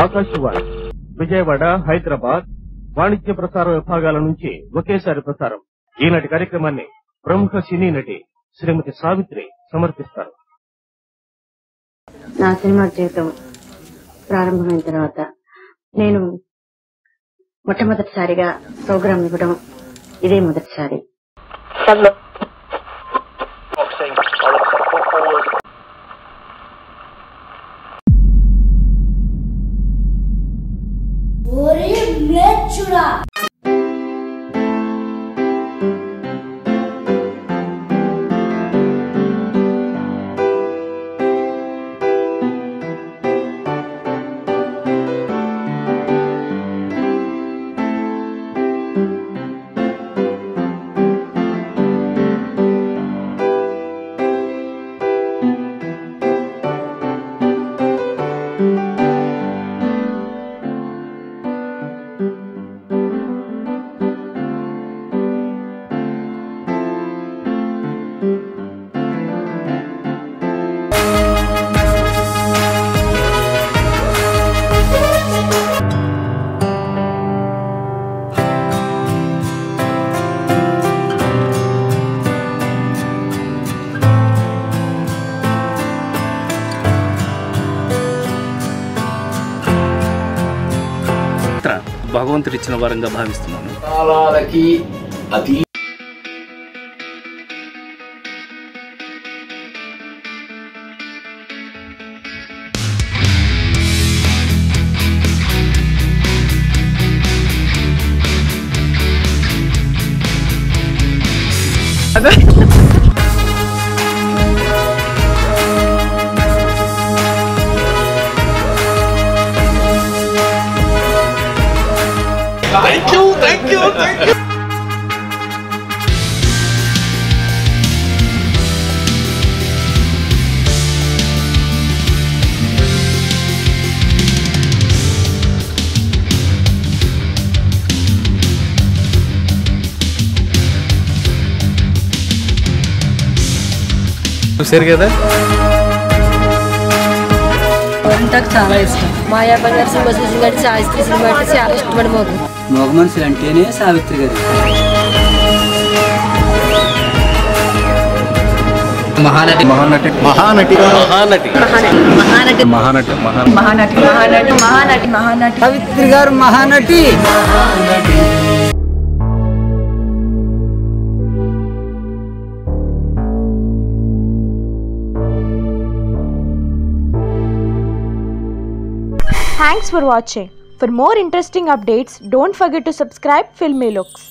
ఆకాశవాణి విజయవాడ, హైదరాబాద్ వాణిజ్య ప్రసార విభాగాల నుంచి ఒకేసారి ప్రసారం. ఈనాటి కార్యక్రమాన్ని ప్రముఖ సినీ నటి శ్రీమతి సావిత్రి సమర్పిస్తారు. నా సినిమా జీవితం ప్రారంభమైన తర్వాత నేను మొట్టమొదటిసారిగా ప్రోగ్రాం ఇవ్వడం ఇదే మొదటిసారి. భగవంతుడిచ్చిన వరంగా భావిస్తున్నాను. Thank you. చూసారు కదా, నాకు చాలా ఇష్టం. మాయాబజార్ గారి సినిమా చూసి కానీ సావిత్రి సినిమా అంటే చాలా ఇష్టపడి మగ మనుషులు అంటేనే సావిత్రి గారు. మహానటి మహానటి మహానటి మహానటి మహానటి మహానటి మహానటి మహానటి మహానటి మహానటి సావిత్రి గారు Mahanati. Thanks for watching. For more interesting updates, don't forget to subscribe Filmy Looks.